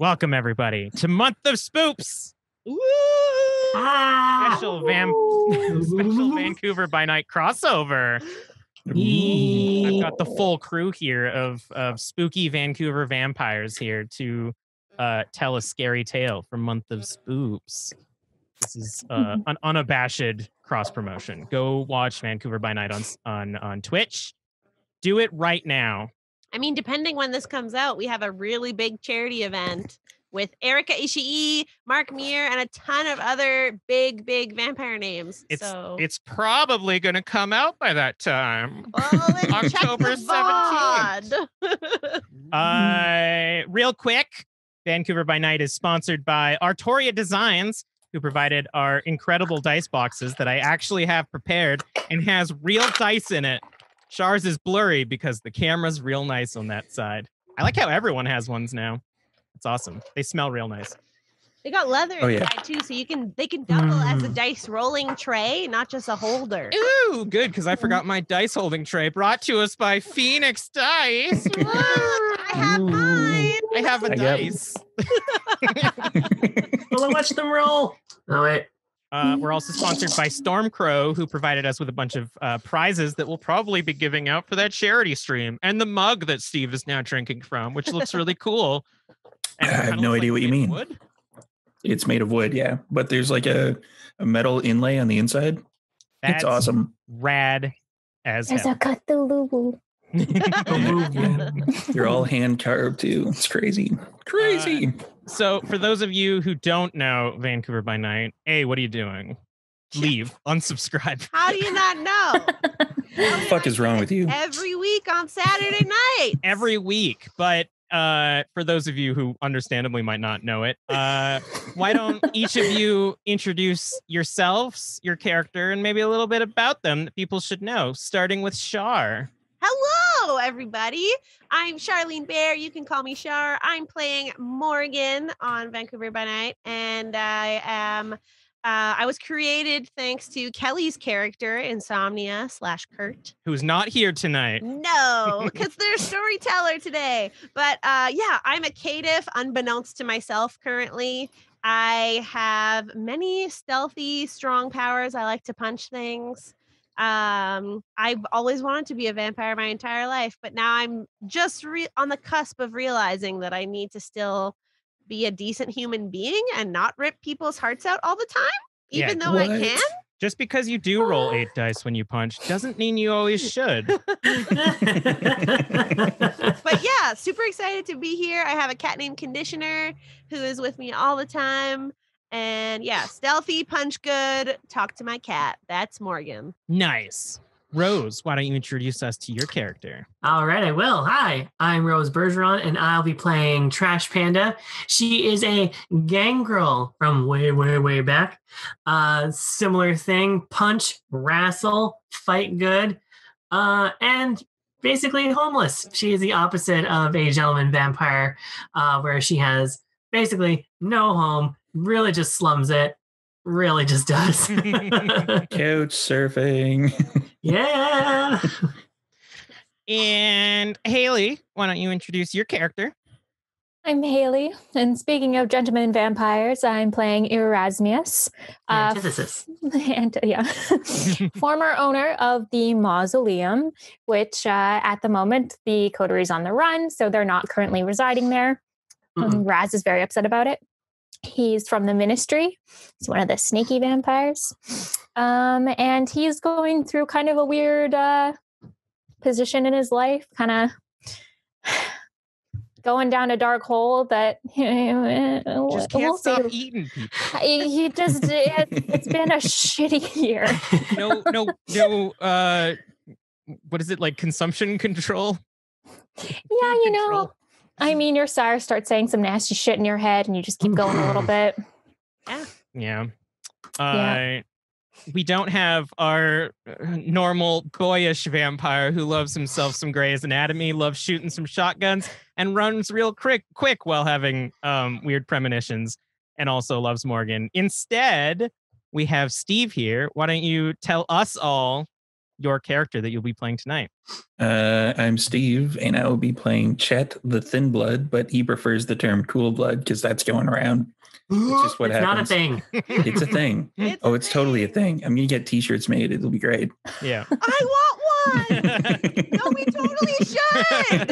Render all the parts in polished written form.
Welcome, everybody, to Month of Spoops. Special Vancouver by Night crossover. I've got the full crew here of spooky Vancouver vampires here to tell a scary tale from Month of Spoops. This is an unabashed cross promotion. Go watch Vancouver by Night on Twitch. Do it right now. I mean, depending when this comes out, we have a really big charity event with Erika Ishii, Mark Meir, and a ton of other big vampire names. It's probably going to come out by that time. Well, October 17th. Real quick, Vancouver by Night is sponsored by Artoria Designs, who provided our incredible dice boxes that I actually have prepared and has real dice in it. Shar's is blurry because the camera's real nice on that side. I like how everyone has ones now. It's awesome. They smell real nice. They got leather inside too, so they can double as a dice rolling tray, not just a holder. Ooh, good, because I forgot my dice holding tray, brought to us by Phoenix Dice. I have mine. I have a dice. Well, watch them roll. Oh wait. We're also sponsored by Stormcrow, who provided us with a bunch of prizes that we'll probably be giving out for that charity stream, and the mug that Steve is now drinking from, which looks really cool. And I have no idea what you mean. Wood? It's made of wood, yeah, but there's like a metal inlay on the inside. It's awesome. Rad as There's hell. a Cthulhu. They're all hand carved too. It's crazy. So for those of you who don't know Vancouver by Night, what are you doing? Leave. Unsubscribe. How do you not know? What the fuck is wrong with you? Every week on Saturday night. Every week. But for those of you who understandably might not know it, why don't each of you introduce yourselves, your character, and maybe a little bit about them that people should know, starting with Shar. Hello, everybody. I'm Charlene Bear. You can call me Char. I'm playing Morgan on Vancouver by Night, and I was created thanks to Kelly's character, Insomnia / Kurt. Who's not here tonight. No, because they're storyteller today. But I'm a caitiff, unbeknownst to myself currently. I have many stealthy, strong powers. I like to punch things. I've always wanted to be a vampire my entire life, but now I'm just on the cusp of realizing that I need to still be a decent human being and not rip people's hearts out all the time, even though I can. Just because you do roll 8 dice when you punch doesn't mean you always should. But yeah, super excited to be here. I have a cat named Conditioner who is with me all the time. And yeah, stealthy, punch good, talk to my cat. That's Morgan. Nice. Rose, why don't you introduce us to your character? All right, I will. Hi, I'm Rose Bergeron, and I'll be playing Trash Panda. She is a gangrel from way back. Similar thing, punch, wrestle, fight good, and basically homeless. She is the opposite of a gentleman vampire, where she has basically no home, really just slums it, really just does. Couch surfing. Yeah. And Haley, why don't you introduce your character? I'm Haley, and speaking of gentlemen vampires, I'm playing Erasmus. Antithesis. Former owner of the Mausoleum, which at the moment the coterie is on the run, so they're not currently residing there. Raz is very upset about it. He's from the Ministry. He's one of the snaky vampires. And he's going through kind of a weird position in his life, kind of going down a dark hole that just can't stop eating people. He just, it's been a shitty year. No, what is it, like consumption control? Yeah, I mean, your sire starts saying some nasty shit in your head and you just keep going a little bit. Yeah. We don't have our normal boyish vampire who loves himself some Grey's Anatomy, loves shooting some shotguns, and runs real quick while having weird premonitions, and also loves Morgan. Instead, we have Steve here. Why don't you tell us all your character that you'll be playing tonight. I'm Steve, and I will be playing Chet the Thin Blood, but he prefers the term Cool Blood because that's going around. It's just what happens. Not a thing. It's a thing. It's totally a thing. I'm gonna get T-shirts made. It'll be great. Yeah. I want one. No, we totally should.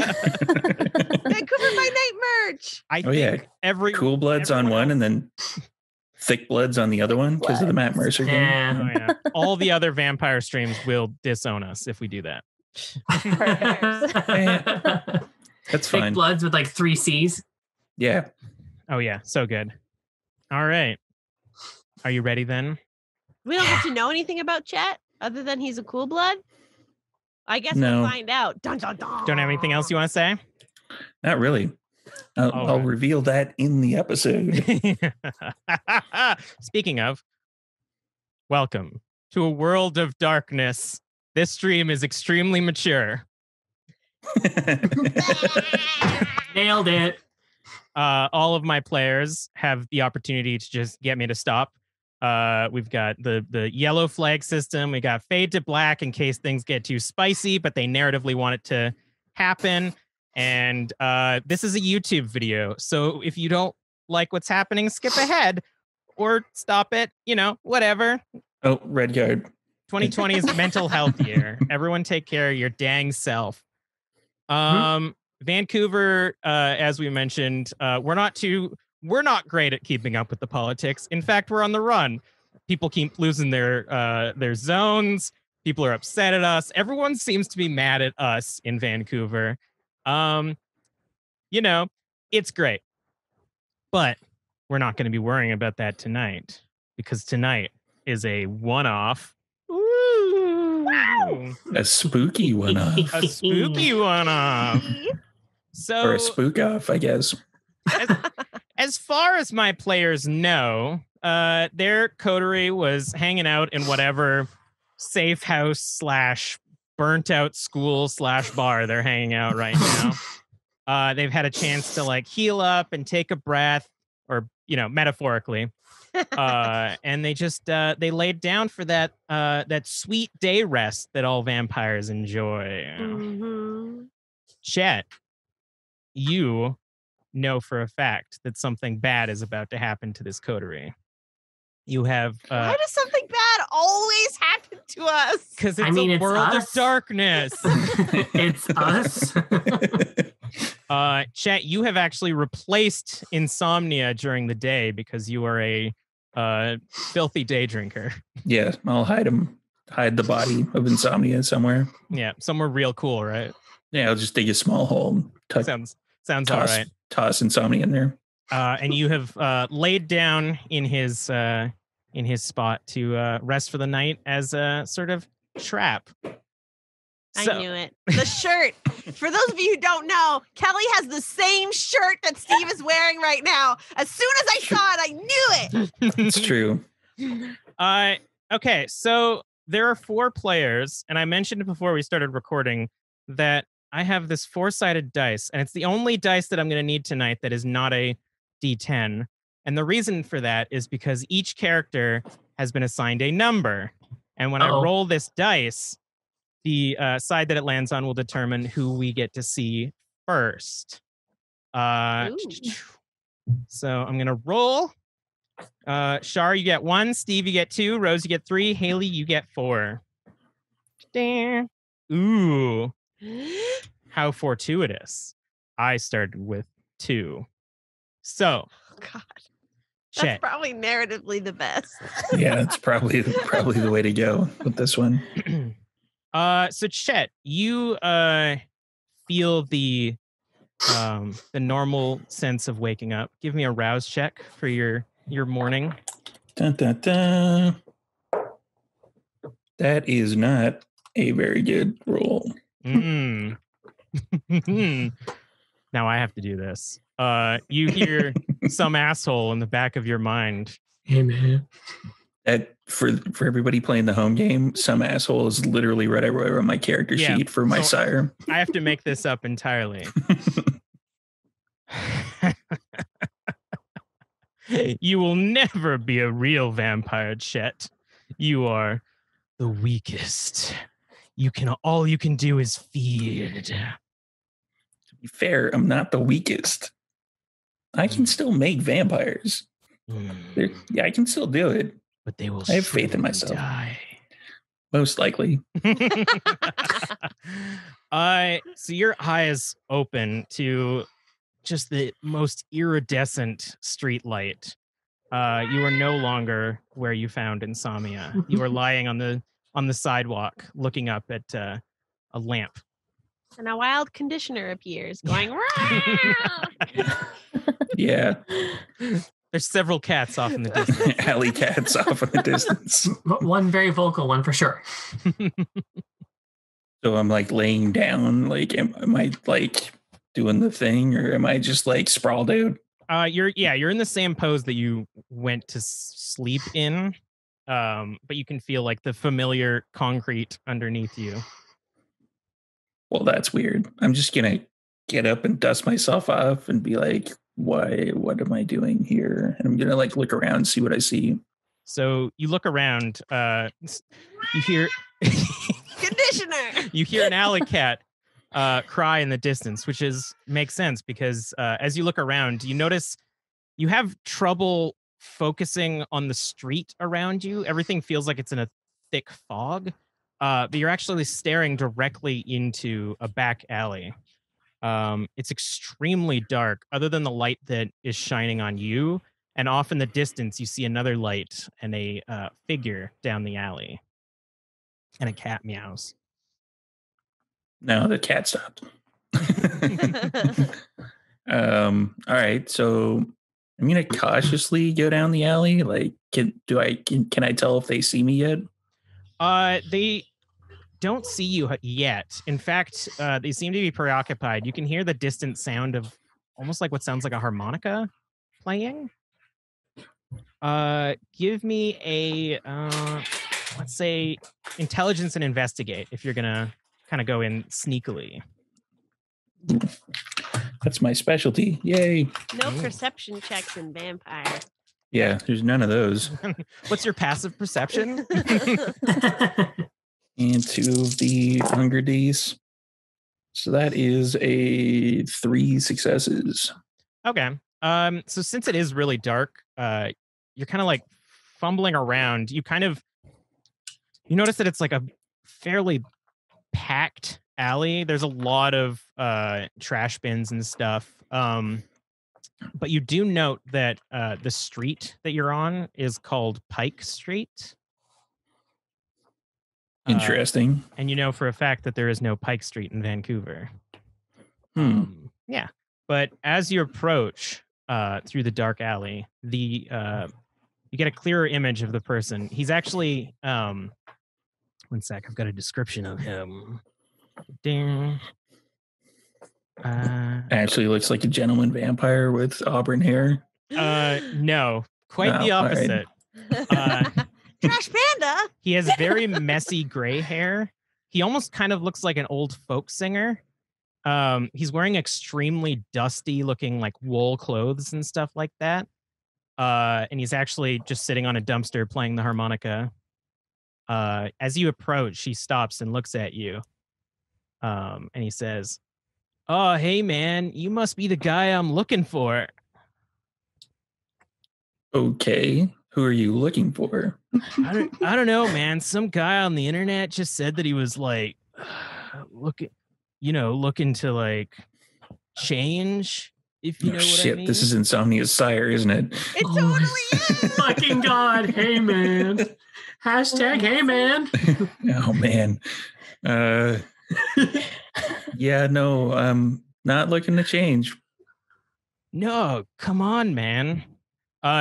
Vancouver by Night merch. I think every Cool Bloods on one, and then Thick Bloods on the other one because of the Matt Mercer game. Yeah. Oh, yeah. All the other vampire streams will disown us if we do that. That's fine. Thick Bloods with like 3 C's. Yeah. Oh yeah, so good. All right. Are you ready then? We don't have to know anything about Chet other than he's a cool blood. I guess No. we'll find out. Dun, dun, dun. Don't have anything else you want to say? Not really. I'll reveal that in the episode. Speaking of, welcome to a world of darkness. This stream is extremely mature. Nailed it. All of my players have the opportunity to just get me to stop. We've got the yellow flag system. We got fade to black in case things get too spicy, but they narratively want it to happen. And this is a YouTube video. So if you don't like what's happening, skip ahead or stop it, whatever. Oh, red card. 2020 is mental health year. Everyone take care of your dang self. Vancouver, as we mentioned, we're not great at keeping up with the politics. In fact, we're on the run. People keep losing their zones. People are upset at us. Everyone seems to be mad at us in Vancouver. It's great. But we're not going to be worrying about that tonight because tonight is a one-off. Wow. A spooky one-off. A spooky one-off. So, or a spook-off, I guess. As far as my players know, their coterie was hanging out in whatever safe house / burnt out school / bar they're hanging out right now. They've had a chance to heal up and take a breath, or metaphorically, and they just they laid down for that sweet day rest that all vampires enjoy. Mm-hmm. Chet, you know for a fact that something bad is about to happen to this coterie. You have why does something bad always happen to us? Because it's a world of darkness. It's us. Chet, you have actually replaced insomnia during the day because you are a filthy day drinker. Yeah, I'll hide the body of insomnia somewhere. Yeah, somewhere real cool, right? Yeah, I'll just dig a small hole. Sounds all right. Toss insomnia in there. And you have laid down in his spot to rest for the night as a sort of trap. I knew it. The shirt. For those of you who don't know, Kelly has the same shirt that Steve is wearing right now. As soon as I saw it, I knew it. It's true. Okay, so there are 4 players, and I mentioned before we started recording that I have this 4-sided dice, and it's the only dice that I'm going to need tonight that is not a D10. And the reason for that is because each character has been assigned a number. And when I roll this dice, the side that it lands on will determine who we get to see first. So I'm going to roll. Shar, you get 1. Steve, you get 2. Rose, you get 3. Haley, you get 4. Ooh. How fortuitous. I started with 2. So, God, Chet. that's probably narratively the best. Yeah, it's probably the way to go with this one. So Chet, you feel the normal sense of waking up. Give me a rouse check for your morning. Dun, dun, dun. That is not a very good roll. Now I have to do this. You hear some asshole in the back of your mind. Hey, man. For everybody playing the home game, some asshole is literally right over on my character sheet for my sire. I have to make this up entirely. You will never be a real vampire, Chet. You are the weakest. all you can do is feed. To be fair, I'm not the weakest. I can still make vampires. Yeah, I can still do it. But they will I have faith in surely myself. die. Most likely. So your eyes open to just the most iridescent street light. You are no longer where you found Insomnia. You are lying on the sidewalk, looking up at a lamp. And a wild conditioner appears, going, "Rah!" Yeah. There's several cats off in the distance. Alley cats off in the distance. One very vocal one for sure. So I'm like laying down. Like, am I like doing the thing, or am I just like sprawled out? You're in the same pose that you went to sleep in, but you can feel like the familiar concrete underneath you. Well, that's weird. I'm just gonna get up and dust myself off and be like, what am I doing here? And I'm gonna like look around and see what I see. So you look around, you hear Conditioner. you hear an alley cat cry in the distance, which makes sense because as you look around, you notice you have trouble focusing on the street around you. Everything feels like it's in a thick fog, but you're actually staring directly into a back alley. It's extremely dark, other than the light that is shining on you. And off in the distance, you see another light and a figure down the alley. And a cat meows. No, the cat stopped. All right, so I'm gonna cautiously go down the alley. Like, can I tell if they see me yet? They don't see you yet. In fact, they seem to be preoccupied. You can hear the distant sound of almost like what sounds like a harmonica playing. Give me a let's say intelligence and investigate if you're gonna kind of go in sneakily. That's my specialty. Yay. No perception checks in vampire. Yeah, there's none of those. What's your passive perception? And 2 of the Hunger Days. So that is a 3 successes. Okay. So since it is really dark, you're kind of like fumbling around. You notice that it's like a fairly packed alley. There's a lot of trash bins and stuff. But you do note that the street that you're on is called Pike Street. Interesting. And you know for a fact that there is no Pike Street in Vancouver. Yeah. But as you approach through the dark alley, you get a clearer image of the person. He's actually, one sec, I've got a description of him. Ding. Actually looks like a gentleman vampire with auburn hair. No, quite the opposite. Right. Trash Panda. He has very messy gray hair. He almost kind of looks like an old folk singer. He's wearing extremely dusty looking like wool clothes and stuff like that. And he's actually just sitting on a dumpster playing the harmonica. As you approach, he stops and looks at you. And he says, "Oh, hey man, you must be the guy I'm looking for." Okay. Who are you looking for? I don't know, man. Some guy on the internet just said that he was like looking to like change, if you know what I mean. This is Insomnia's sire, isn't it? It totally is. Fucking God. Hey, man. Hashtag hey, man. Oh, man. Yeah, no, I'm not looking to change. No, come on, man.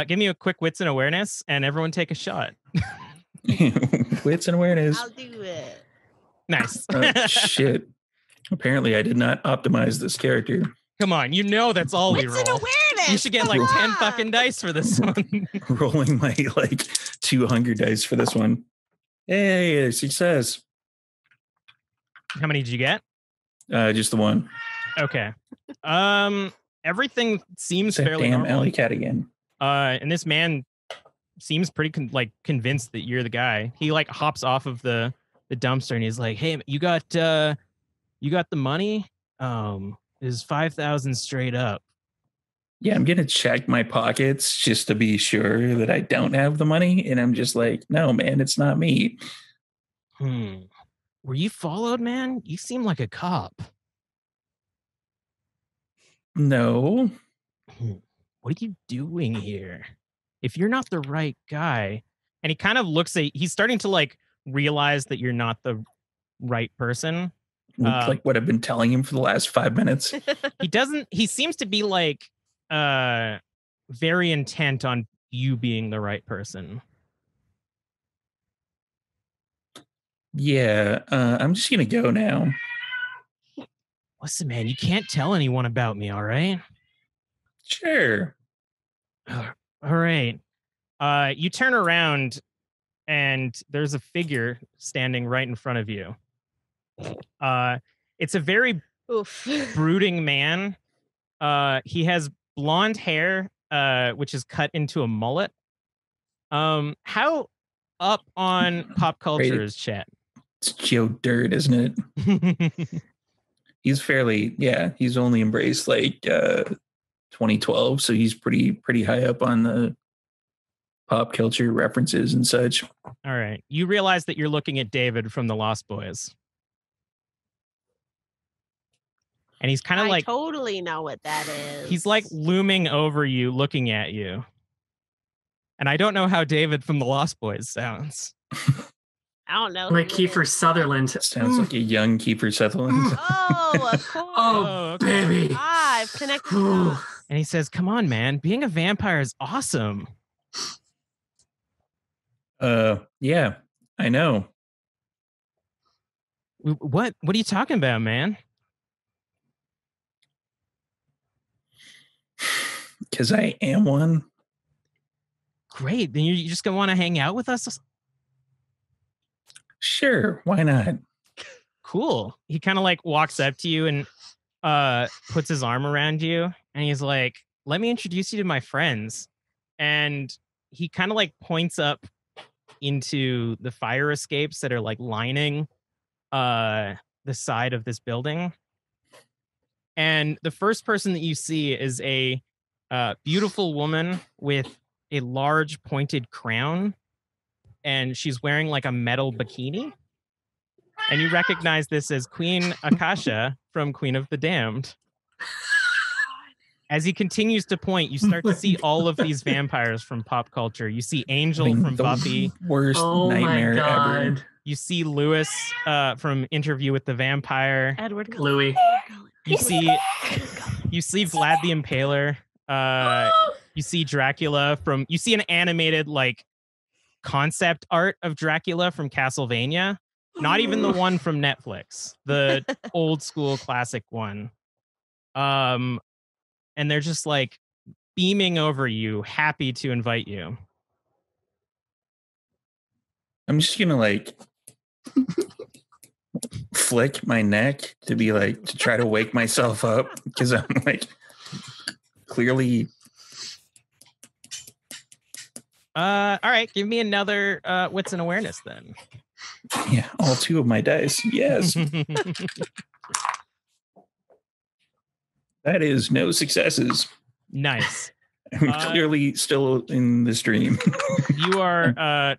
Give me a quick wits and awareness, and everyone take a shot. Wits and awareness. I'll do it. Nice. Shit. Apparently, I did not optimize this character. Come on, you know that's all we Wits roll. and awareness. You should get like 10 fucking dice for this one. Rolling my like 2 hunger dice for this one. Hey, success. How many did you get? Just the one. Okay. Everything seems That fairly damn normal. alley cat again. And this man seems pretty convinced that you're the guy. He like hops off of the dumpster, and he's like, "Hey, you got the money? Is 5,000 straight up?" Yeah, I'm gonna check my pockets just to be sure that I don't have the money, and I'm just like, no, man, it's not me. Were you followed, man? You seem like a cop. No. What are you doing here? If you're not the right guy, and he kind of looks at, he's starting to like realize that you're not the right person. Like what I've been telling him for the last 5 minutes. He seems to be like very intent on you being the right person. Yeah, I'm just gonna go now. Listen, man, you can't tell anyone about me, all right? Sure. All right. You turn around and there's a figure standing right in front of you. It's a very brooding man. He has blonde hair, which is cut into a mullet. How up on pop culture is Chet? It's Joe Dirt, isn't it? He's he's only embraced like 2012, so he's pretty high up on the pop culture references and such. All right. You realize that you're looking at David from the Lost Boys. And he's kind of like... I totally know what that is. He's like looming over you, looking at you. And I don't know how David from the Lost Boys sounds. I don't know. Like Kiefer Sutherland. Sounds like a young Kiefer Sutherland. Oh, of course. Oh, baby. I've connected those. And he says, "Come on, man. Being a vampire is awesome." Yeah, I know. What are you talking about, man? Because I am one. Great. Then you just gonna want to hang out with us? Sure, why not? Cool. He kind of like walks up to you and puts his arm around you, and he's like, "Let me introduce you to my friends." And he kind of like points up into the fire escapes that are like lining the side of this building. And the first person that you see is a beautiful woman with a large pointed crown, and she's wearing like a metal bikini. And you recognize this as Queen Akasha from Queen of the Damned. As he continues to point, you start to see all of these vampires from pop culture. You see Angel from Buffy. Worst nightmare ever. You see Lewis from Interview with the Vampire. Edward Louis. You see Vlad the Impaler. You see Dracula from... You see an animated like concept art of Dracula from Castlevania. Not even the one from Netflix. The old school classic one. And they're just like beaming over you, happy to invite you. I'm just gonna like flick my neck to be like to try to wake myself up because I'm like clearly. All right, give me another wits and awareness then. Yeah, all 2 of my dice. Yes. That is no successes. Nice. I'm clearly still in the stream. You are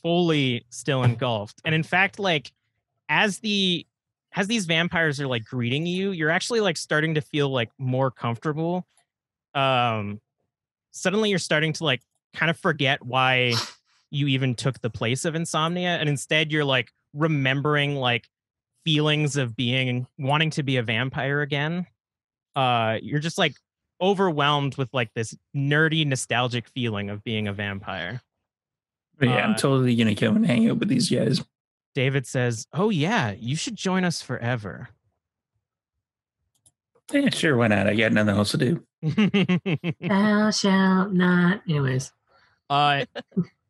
fully still engulfed. And in fact, like as these vampires are like greeting you, you're actually like starting to feel like more comfortable. Suddenly you're starting to like kind of forget why you even took the place of insomnia. And instead you're like remembering like feelings of wanting to be a vampire again. You're just like overwhelmed with like this nerdy nostalgic feeling of being a vampire. But yeah, I'm totally gonna come and hang out with these guys. David says, "Oh yeah, you should join us forever." Yeah, sure, why not? I got nothing else to do. Thou shalt not. Anyways.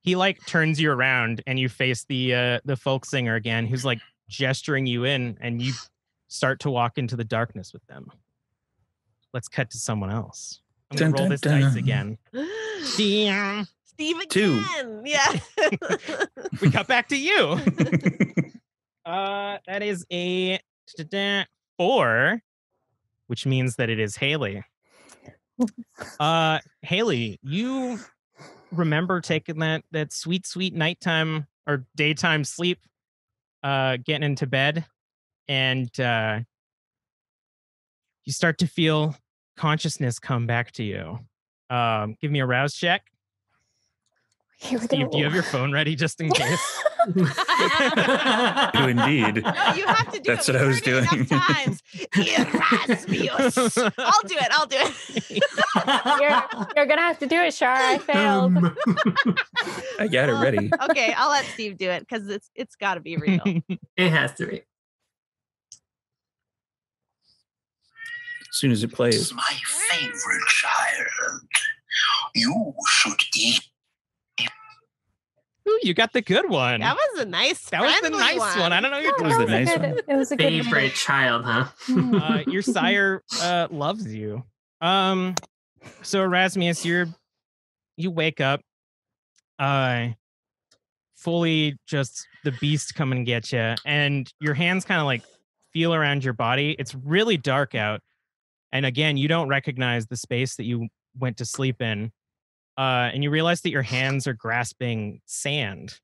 He like turns you around and you face the folk singer again, who's like gesturing you in, and you start to walk into the darkness with them. Let's cut to someone else. I'm gonna roll this dice again. Damn. Steve again. 2. Yeah. We cut back to you. That is a 4, which means that it is Haley. Haley, you remember taking that sweet nighttime or daytime sleep, getting into bed, and you start to feel consciousness come back to you. Give me a rouse check. Here we Steve, go. do you have your phone ready just in case? I do indeed. No, you have to do That's it. what I was We've heard it doing. enough times. Erasmus. I'll do it. You're gonna have to do it, Shar. I failed. I got it ready. Okay, I'll let Steve do it because it's got to be real. It has to be. As soon as it plays. It's my favorite child. You should eat. Ooh, you got the good one. That was a nice. That was the nice one. I don't know what you're was the talking nice about. one. It was a good Favorite child, huh? Your sire loves you. So Erasmus, you wake up, fully just the beast come and get you, and your hands kind of like feel around your body. It's really dark out, and again, you don't recognize the space that you went to sleep in, and you realize that your hands are grasping sand.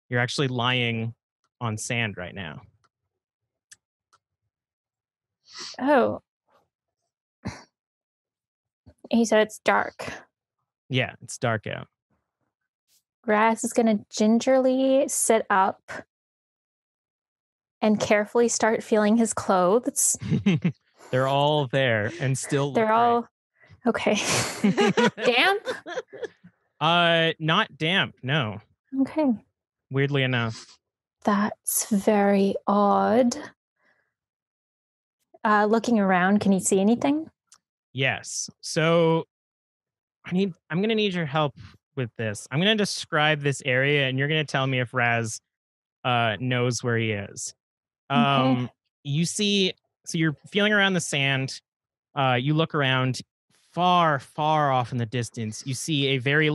You're actually lying on sand right now. Oh. He said it's dark. Yeah, it's dark out. Raz is going to gingerly sit up and carefully start feeling his clothes. They're all there and still. They're all okay. Damp? Not damp. No. Okay. Weirdly enough. That's very odd. Looking around, can you see anything? Yes. So I'm going to need your help with this. I'm going to describe this area and you're going to tell me if Raz knows where he is. Okay. You see, so you're feeling around the sand. You look around far off in the distance. You see a very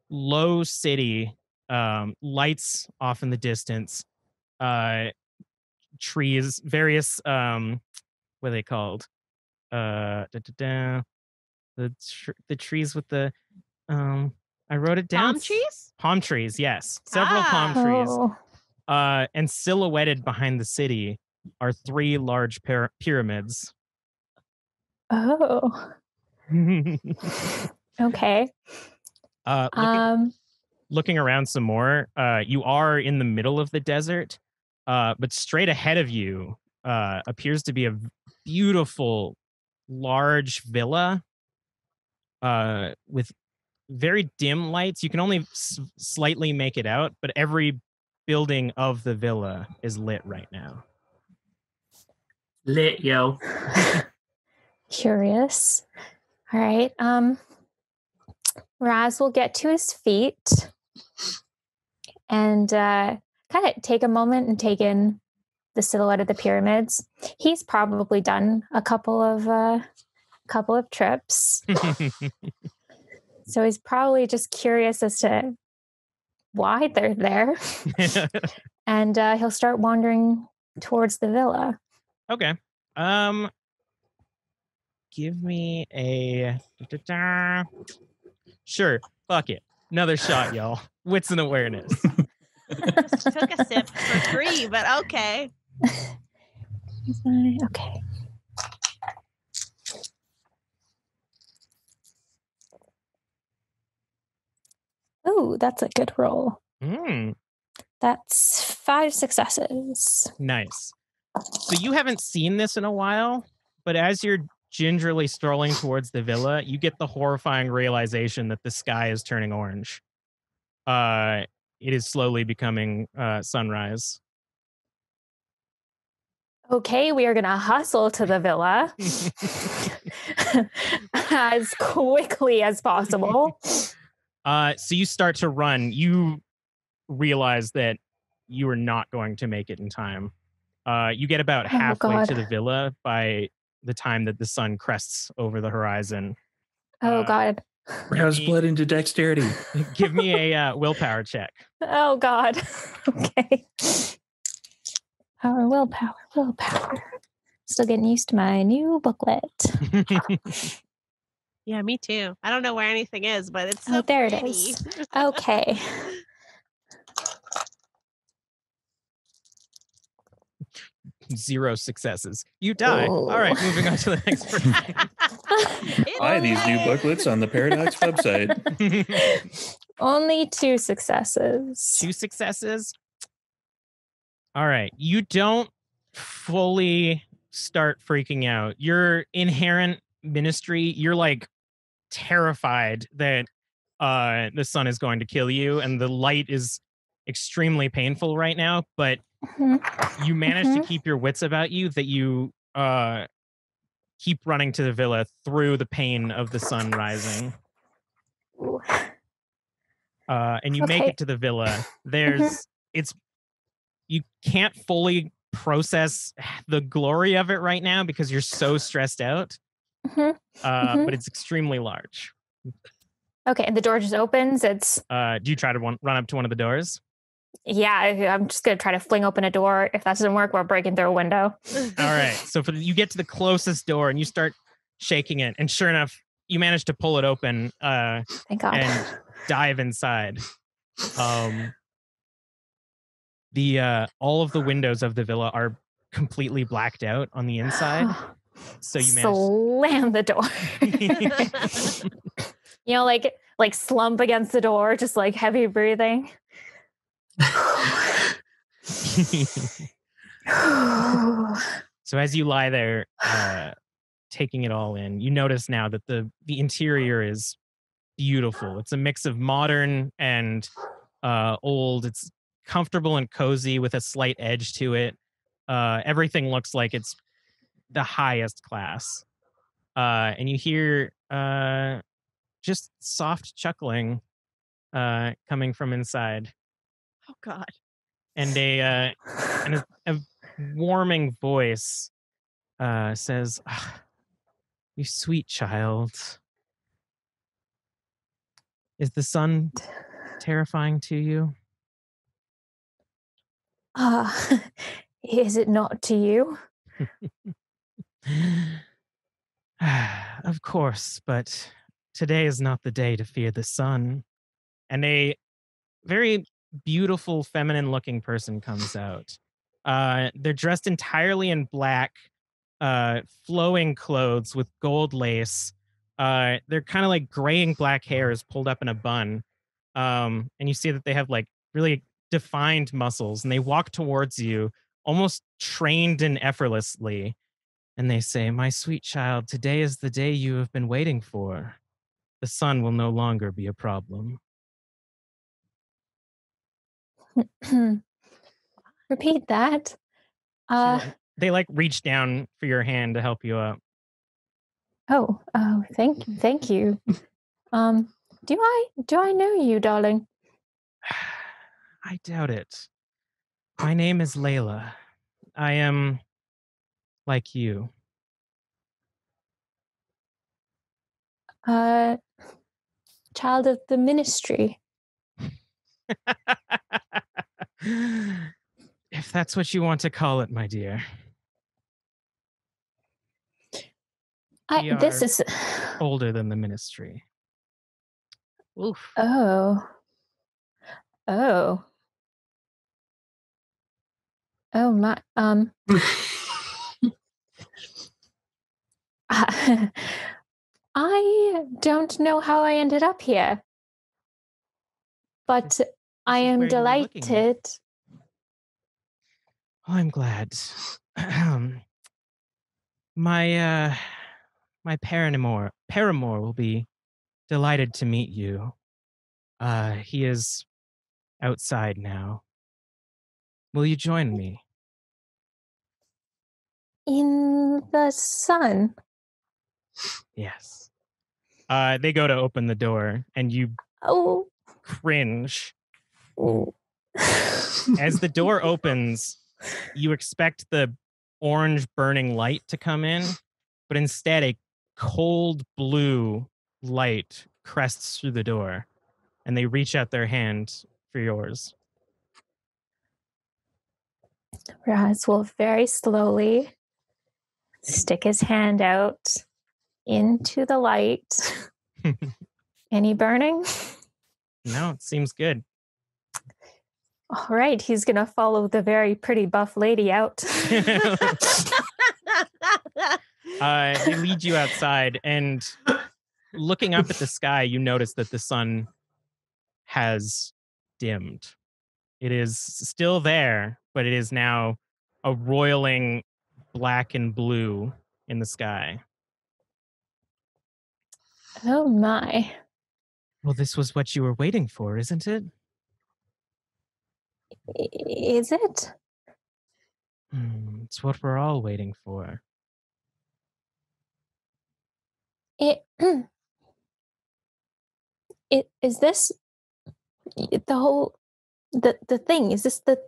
low city, lights off in the distance, trees, various, what are they called? The trees with the I wrote it down. Palm trees? Palm trees, yes. Several palm trees. Oh. And silhouetted behind the city are 3 large pyramids. Oh. Okay. Looking around some more, you are in the middle of the desert, but straight ahead of you appears to be a beautiful large villa with very dim lights. You can only slightly make it out, but every building of the villa is lit right now. Lit, yo. Curious. All right. Raz will get to his feet and kind of take a moment and take in the silhouette of the pyramids. He's probably done a couple of trips. So he's probably just curious as to why they're there. And he'll start wandering towards the villa. Okay. Give me a sure. Fuck it. Another shot, y'all. Wits and awareness. Just took a sip for free, but okay. Okay. Oh, that's a good roll. That's 5 successes. Nice. So you haven't seen this in a while, but as you're gingerly strolling towards the villa, you get the horrifying realization that the sky is turning orange. It is slowly becoming sunrise. Okay, we are going to hustle to the villa as quickly as possible. So you start to run. You realize that you are not going to make it in time. You get about halfway to the villa by the time that the sun crests over the horizon. Oh, God. Rouse blood into dexterity. Give me a willpower check. Oh, God. Okay. Willpower. Still getting used to my new booklet. Yeah, me too. I don't know where anything is, but it's so there pretty. it is. Okay. Zero successes. You die. Oh. All right, moving on to the next person. Buy these new booklets on the Paradox website. Only 2 successes. 2 successes. All right. You don't fully start freaking out. Your inherent ministry, you're like terrified that the sun is going to kill you, and the light is extremely painful right now, but you manage to keep your wits about you, that you keep running to the villa through the pain of the sun rising. And you make it to the villa. You can't fully process the glory of it right now because you're so stressed out. But it's extremely large. Okay, and the door just opens. It's. Do you try to run up to one of the doors? Yeah, I'm just gonna try to fling open a door. If that doesn't work, we're breaking through a window. All right. So you get to the closest door and you start shaking it, and sure enough, you manage to pull it open. Thank God. And dive inside. All of the windows of the villa are completely blacked out on the inside. So you manage slam the door. Like slump against the door, just like heavy breathing. So as you lie there, taking it all in, you notice now that the interior is beautiful. It's a mix of modern and old. It's comfortable and cozy with a slight edge to it. Everything looks like it's the highest class. And you hear just soft chuckling coming from inside. Oh God. And a warming voice says, "You sweet child. Is the sun terrifying to you?" Is it not to you? Of course, but today is not the day to fear the sun. And a very beautiful, feminine-looking person comes out. They're dressed entirely in black, flowing clothes with gold lace. They're kind of like graying black hairs pulled up in a bun. And you see that they have like really defined muscles, and they walk towards you almost trained and effortlessly. And they say, "My sweet child, today is the day you have been waiting for. The sun will no longer be a problem." Repeat that. They like reach down for your hand to help you up. Oh, thank you. Do I know you, darling? I doubt it. My name is Layla. I am like you. Child of the ministry. If that's what you want to call it, my dear. This is older than the ministry. Oof. Oh, my. I don't know how I ended up here, but I am delighted. Oh, I'm glad. My paramour will be delighted to meet you. He is outside now. Will you join me? In the sun? Yes. They go to open the door, and you cringe. Oh. As the door opens, you expect the orange burning light to come in, but instead a cold blue light crests through the door, and they reach out their hand for yours. Raz will very slowly stick his hand out into the light. Any burning? No, it seems good. All right, he's going to follow the very pretty buff lady out. They lead you outside, and looking up at the sky, you notice that the sun has dimmed. It is still there, but it is now a roiling black and blue in the sky. Oh my. Well, this was what you were waiting for, isn't it? Is it? It's what we're all waiting for. It is this the whole the thing? Is this the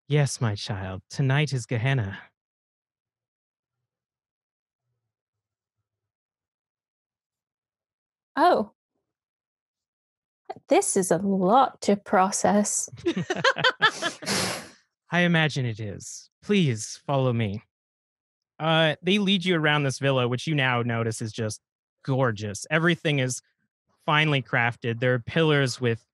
Yes, my child. Tonight is Gehenna. Oh. This is a lot to process. I imagine it is. Please follow me. They lead you around this villa, which you now notice is just gorgeous. Everything is finely crafted. There are pillars with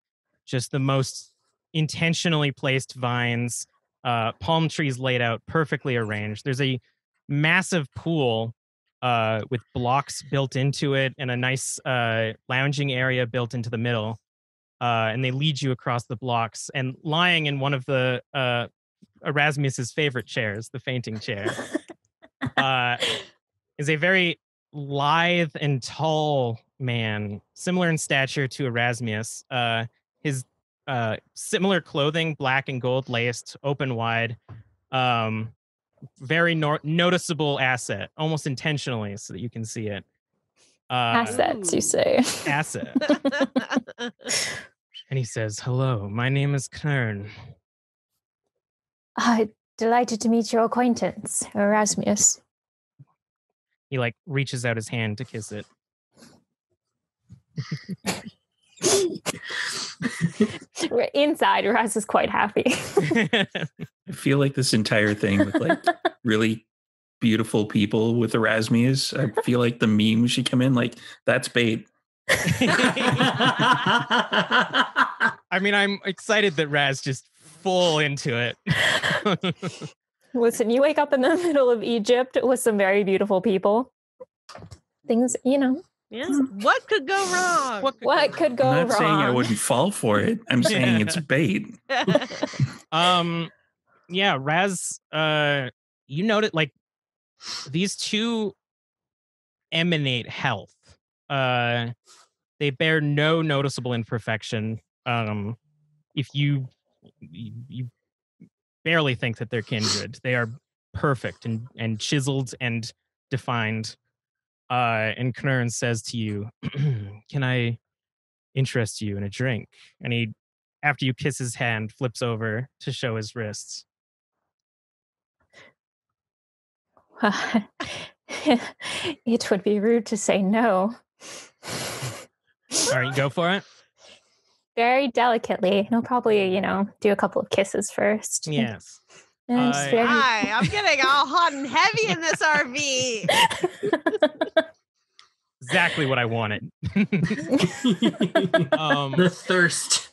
just the most intentionally placed vines, palm trees laid out, perfectly arranged. There's a massive pool with blocks built into it and a nice lounging area built into the middle. And they lead you across the blocks, and lying in one of the Erasmus's favorite chairs, the fainting chair, is a very lithe and tall man, similar in stature to Erasmus. His similar clothing, black and gold laced, open wide, very noticeable asset, almost intentionally so that you can see it. Assets, you say. Asset. And he says, "Hello, my name is Knern." Delighted to meet your acquaintance, Erasmus. He reaches out his hand to kiss it. Inside, Raz is quite happy. I feel like this entire thing with really beautiful people with Erasmus, I feel like the meme should come in that's bait. I mean, I'm excited that Raz just full into it. Listen, you wake up in the middle of Egypt with some very beautiful people. Things, Yeah. What could go wrong? What could go wrong? I'm not saying I wouldn't fall for it. I'm saying it's bait. Yeah, Raz, you noted these two emanate health. They bear no noticeable imperfection. If you barely think that they're kindred, they are perfect and chiseled and defined. And Knern says to you, "Can I interest you in a drink?" And he, after you kiss his hand, flips over to show his wrists. It would be rude to say no. All right, go for it. Very delicately. He'll probably, do a couple of kisses first. Yes. Hi, I'm getting all hot and heavy in this RV. Exactly what I wanted. The thirst.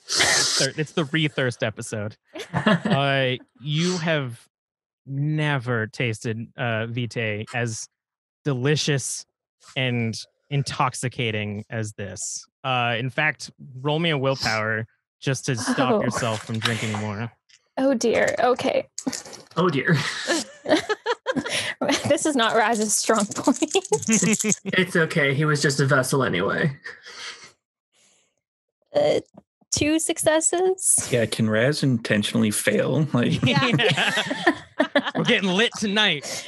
It's the re-thirst episode. You have never tasted Vitae as delicious and intoxicating as this. In fact, roll me a willpower just to stop yourself from drinking more. Oh dear. Okay. Oh dear. This is not Raz's strong point. It's okay. He was just a vessel anyway. 2 successes. Yeah, can Raz intentionally fail? Yeah. We're getting lit tonight.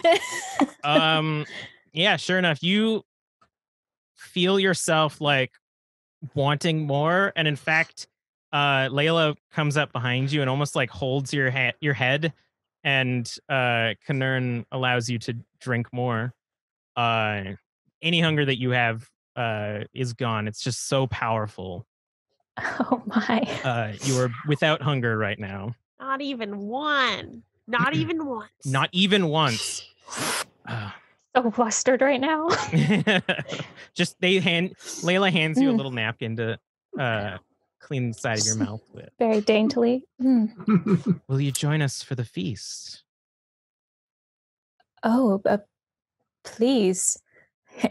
Yeah, sure enough, you feel yourself wanting more, and in fact, Layla comes up behind you and almost holds your head, and Knern allows you to drink more. Any hunger that you have is gone. It's just so powerful. Oh my. You are without hunger right now. Not even one. Not even once. Not even once. So flustered right now. Just Layla hands you a little napkin to clean the side of your mouth with. Very daintily. Will you join us for the feast? Oh, please.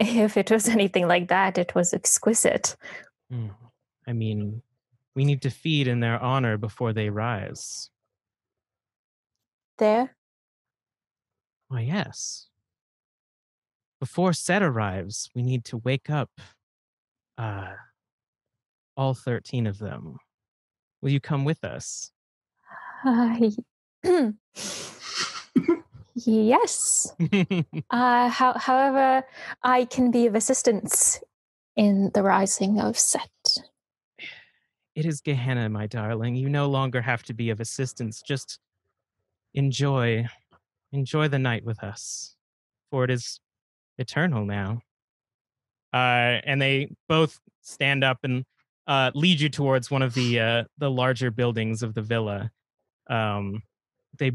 If it was anything like that, it was exquisite. I mean, we need to feed in their honor before they rise. There? Why, yes. Before Set arrives, we need to wake up all 13 of them. Will you come with us? Yes. However, I can be of assistance in the rising of Set. It is Gehenna, my darling. You no longer have to be of assistance. Just enjoy the night with us, for it is eternal now. And they both stand up and lead you towards one of the larger buildings of the villa. They,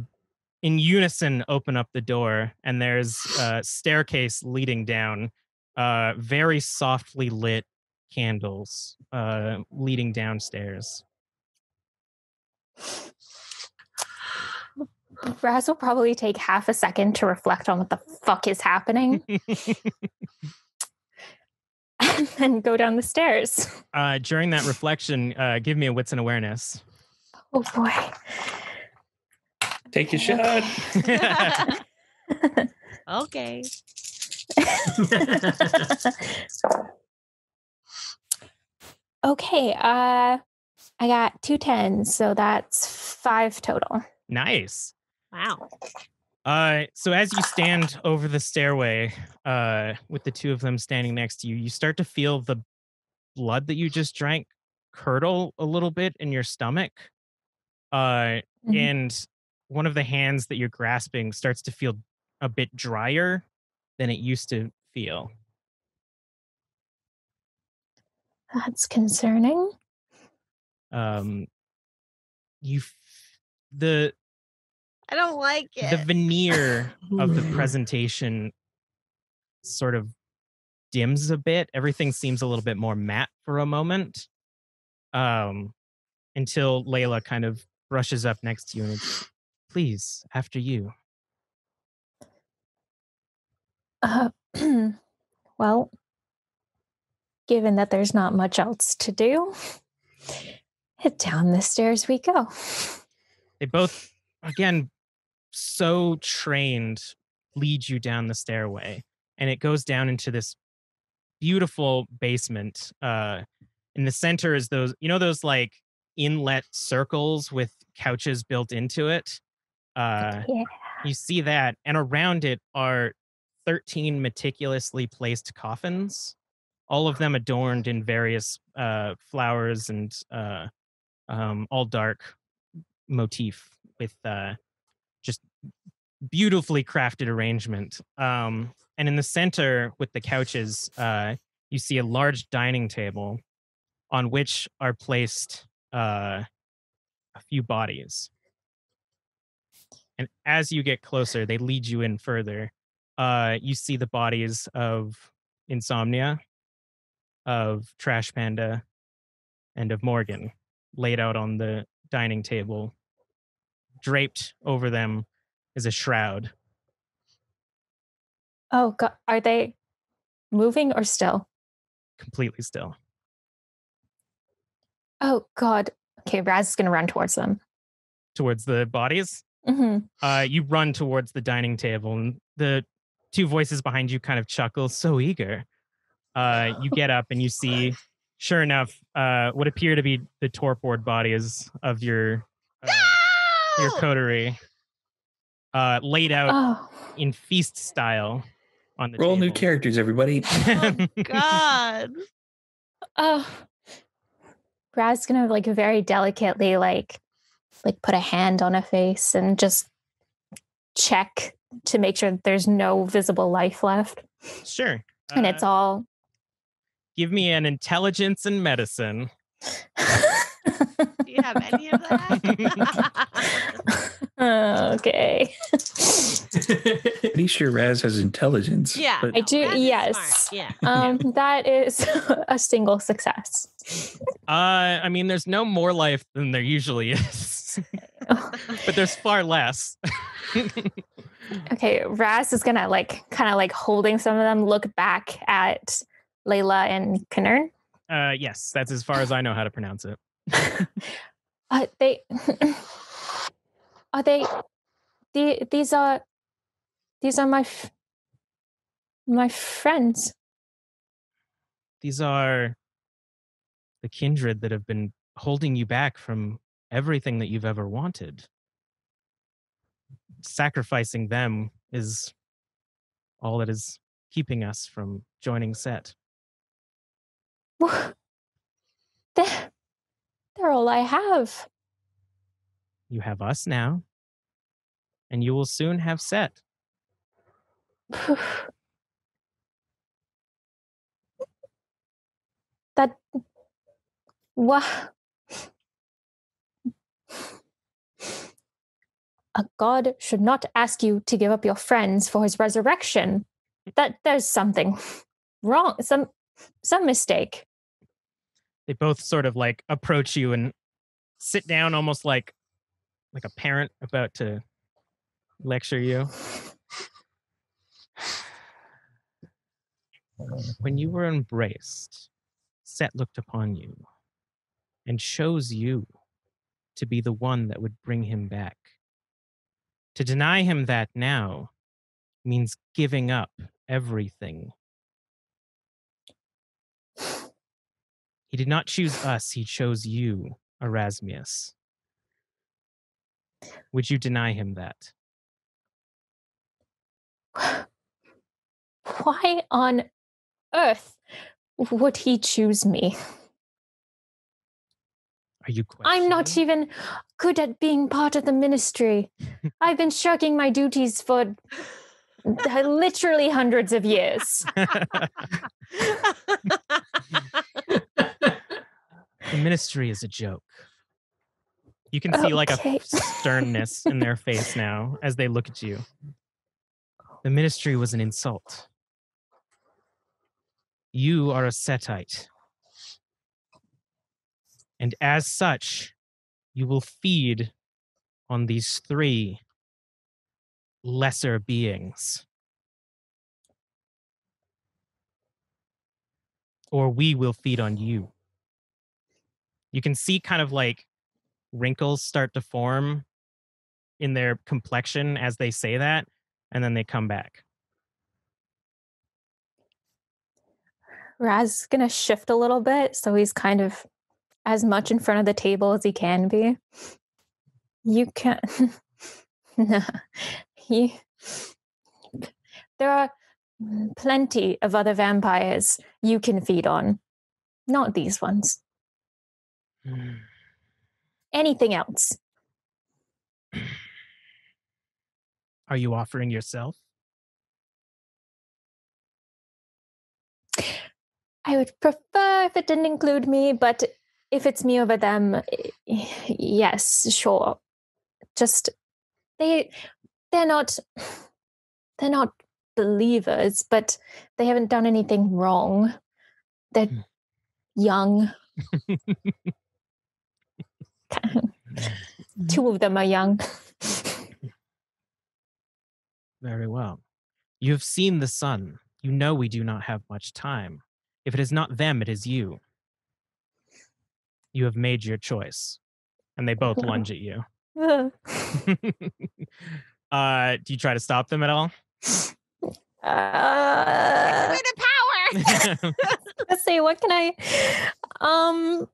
in unison, open up the door, and there's a staircase leading down. Very softly lit candles leading downstairs. Raz will probably take half a second to reflect on what the fuck is happening. And then go down the stairs. During that reflection, give me a wits and awareness. Oh boy. Take a shot. Okay. Okay, I got 2 10s, so that's 5 total. Nice. Wow. So as you stand over the stairway, with the two of them standing next to you, you start to feel the blood that you just drank curdle a little bit in your stomach. And one of the hands that you're grasping starts to feel a bit drier than it used to feel. That's concerning. The I don't like it. the veneer of the presentation sort of dims a bit. Everything seems a little bit more matte for a moment, until Layla kind of brushes up next to you and it's, please, after you. Well, given that there's not much else to do, down the stairs we go. They both, again, so trained, lead you down the stairway, and it goes down into this beautiful basement. In the center is those like inlet circles with couches built into it. Yeah. You see that, and around it are 13 meticulously placed coffins, all of them adorned in various flowers and all dark motif with just beautifully crafted arrangement. And in the center with the couches, you see a large dining table on which are placed a few bodies. And as you get closer, they lead you in further. You see the bodies of Insomnia, of Trash Panda, and of Morgan laid out on the dining table. Draped over them is a shroud. Oh, God. Are they moving or still? Completely still. Oh, God. Okay, Raz is going to run towards them. Towards the bodies? Mm-hmm. You run towards the dining table, and the two voices behind you kind of chuckle, so eager. You get up and you see, sure enough, what appear to be the torpored bodies of your coterie, laid out in feast style on the Roll table. new characters, everybody. Oh, God. Raz is going to like very delicately like put a hand on a face and just check to make sure that there's no visible life left. Sure. And it's all... Give me an intelligence and medicine. Do you have any of that? Okay. Pretty sure Raz has intelligence. Yeah, but I do. Raz is Yes. smart, yeah. That is a single success. I mean, there's no more life than there usually is, but there's far less. Okay, Raz is gonna kind of holding some of them, look back at Layla and Kanern. Yes, that's as far as I know how to pronounce it. They are they. These are my friends. These are the kindred that have been holding you back from everything that you've ever wanted. Sacrificing them is all that is keeping us from joining Set. They're all I have. You have us now, and you will soon have Set. That what? A god should not ask you to give up your friends for his resurrection. That there's something wrong, some mistake. They both sort of approach you and sit down almost like a parent about to lecture you. When you were embraced, Set looked upon you and chose you to be the one that would bring him back. To deny him that now means giving up everything. He did not choose us, he chose you, Erasmus. Would you deny him that? Why on earth would he choose me? Are you questioning? I'm not even good at being part of the ministry. I've been shirking my duties for literally hundreds of years. The ministry is a joke. You can see a sternness in their face now as they look at you. The ministry was an insult. You are a Setite. And as such, you will feed on these 3 lesser beings. Or we will feed on you. You can see kind of wrinkles start to form in their complexion as they say that, and then they come back. Raz is going to shift a little bit, so he's kind of as much in front of the table as he can be. You can't... No. There are plenty of other vampires you can feed on. Not these ones. Anything else. Are you offering yourself? I would prefer if it didn't include me, but if it's me over them, yes, sure. Just they're not believers, but they haven't done anything wrong. They're young. 2 of them are young. Very well. You have seen the sun. You know we do not have much time. If it is not them, it is you. You have made your choice. And they both lunge at you. Do you try to stop them at all? A bit of power. Let's see, what can I even...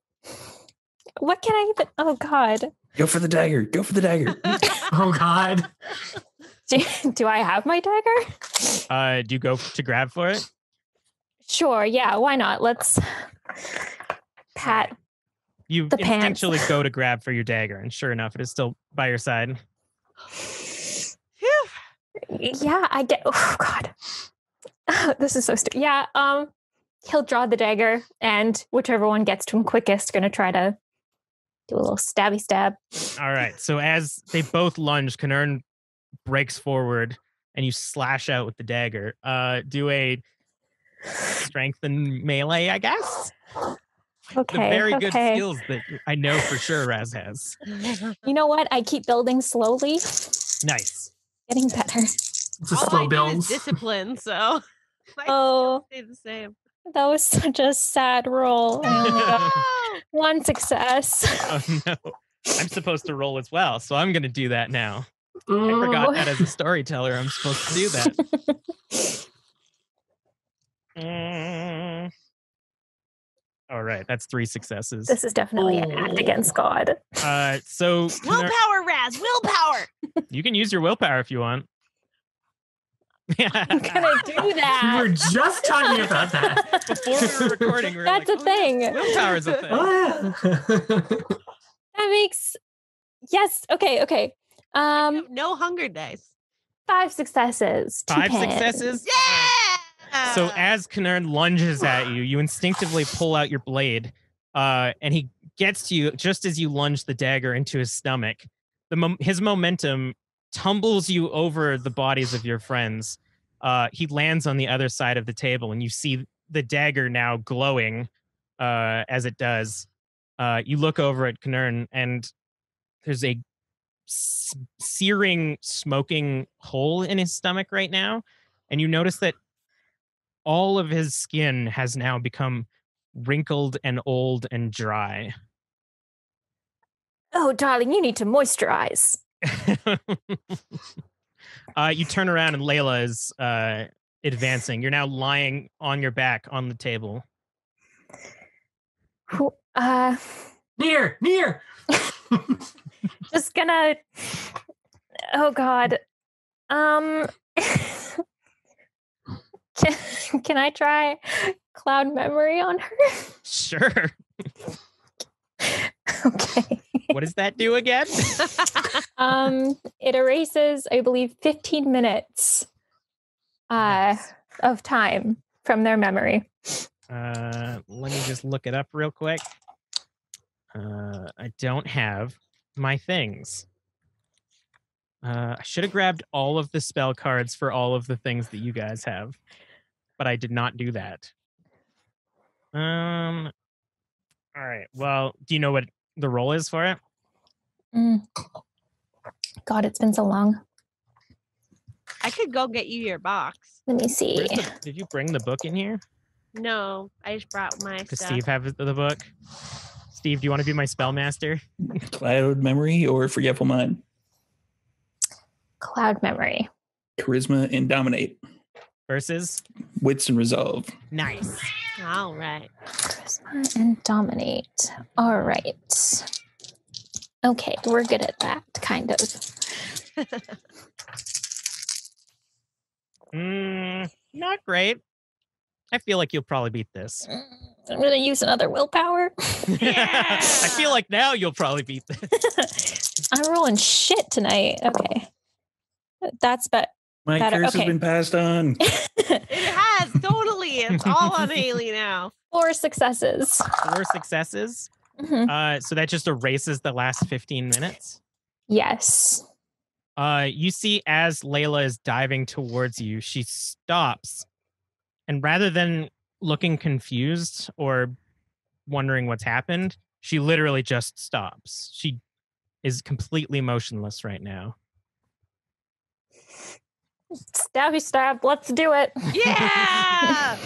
Oh, God. Go for the dagger. Go for the dagger. Oh, God. Do I have my dagger? Do you go to grab for it? Sure, yeah, why not? Let's pat You the instinctually pants. go to grab for your dagger, and sure enough, it is still by your side. Yeah, I get... Oh, God. This is so stupid. Yeah, he'll draw the dagger, and whichever one gets to him quickest, gonna try to Do a little stabby stab. All right. So as they both lunge, Kanern breaks forward and you slash out with the dagger. Do a strength and melee, I guess. Okay. The very good okay. skills that I know for sure Raz has. You know what? I keep building slowly. Nice. Getting better. It's a All slow I need build. is discipline, so my Oh, skills stay the same. that was such a sad roll. I only got Oh! one success. Oh no. I'm supposed to roll as well, so I'm gonna do that now. I Mm. forgot that as a storyteller, I'm supposed to do that. All right, that's 3 successes. This is definitely an act against God. So Willpower, Raz, willpower. you can use your willpower if you want. I'm gonna do We that. were just talking about that. Before we were recording, we were That's like, a thing. willpower is a thing. Oh, yeah. That makes yes. Okay. No hunger dice. 5 successes. 5 2 pens. successes? Yeah. So as Kanern lunges at you, you instinctively pull out your blade, and he gets to you just as you lunge the dagger into his stomach. His momentum tumbles you over the bodies of your friends. He lands on the other side of the table, and you see the dagger now glowing as it does. You look over at Kanern, and there's a searing, smoking hole in his stomach right now, and you notice that all of his skin has now become wrinkled and old and dry. Oh, darling, you need to moisturize. You turn around and Layla is advancing. You're now lying on your back on the table. Near. Just gonna. Oh God. Can I try cloud memory on her? Sure. Okay. What does that do again? It erases, I believe, 15 minutes Nice. of time from their memory. Let me just look it up real quick. I don't have my things. I should have grabbed all of the spell cards for all of the things that you guys have, but I did not do that. All right. Well, do you know what the roll is for it? God, it's been so long. I could go get you your box. Let me see. Did you bring the book in here? No, I just brought my Does stuff. Steve have the book? Steve, do you want to be my spell master? Cloud memory or forgetful mind? Cloud memory. Charisma and dominate. Versus? Wits and resolve. Nice. All right. Charisma and dominate. All right. Okay, we're good at that, kind of. Not great. I feel like you'll probably beat this. I'm gonna use another willpower. I feel like now you'll probably beat this. I'm rolling shit tonight. Okay. That's better. My curse has been passed on. It has, totally. It's all on Haley now. 4 successes. 4 successes. Mhm. So that just erases the last 15 minutes. Yes. You see as Layla is diving towards you, she stops. And rather than looking confused or wondering what's happened, she literally just stops. She is completely motionless right now. Stabby stab. Let's do it. Yeah.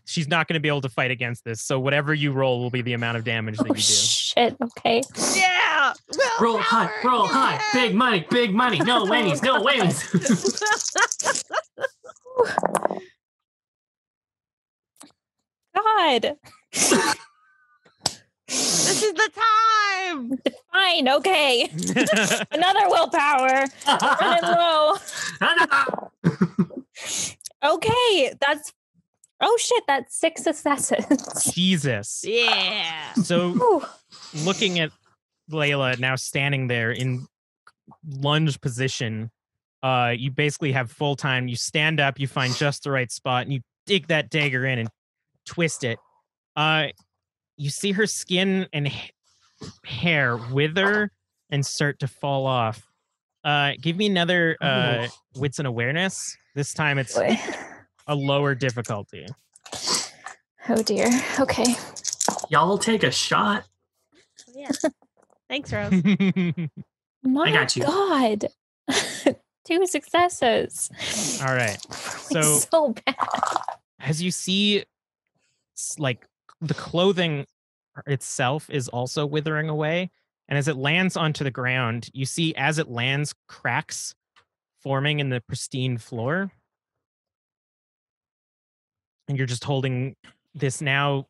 She's not going to be able to fight against this. So whatever you roll will be the amount of damage that you do. Shit. Okay. Yeah. Roll high, roll high. Big money, big money. No whammies, no whammies. God. This is the time. Fine. Okay. Another willpower. Running low. Okay. Oh shit. That's 6 successes. Jesus. Yeah. So Whew. looking at Layla now standing there in lunge position, you basically have full time. You stand up, you find just the right spot, and you dig that dagger in and twist it. you see her skin and hair wither and start to fall off. Give me another wits and awareness. This time it's Boy. a lower difficulty. Oh dear. Okay. Y'all will take a shot. Yeah. Thanks, Rose. My I got you. God. 2 successes. All right. So bad. As you see, like the clothing itself is also withering away. And as it lands onto the ground, you see as it lands, cracks forming in the pristine floor. And you're just holding this now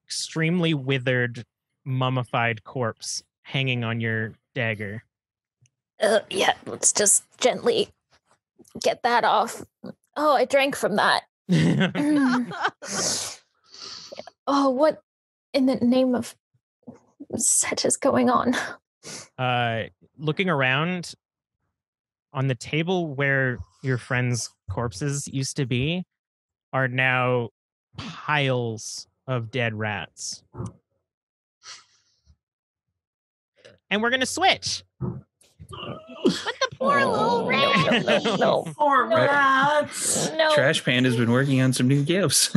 extremely withered, mummified corpse hanging on your dagger. Yeah, let's just gently get that off. Oh, I drank from that. Oh, what in the name of such is going on? Looking around on the table where your friends' corpses used to be are now piles of dead rats. And we're going to switch. But the poor little rat. No. Poor rats. No. Trash Panda's been working on some new gifts.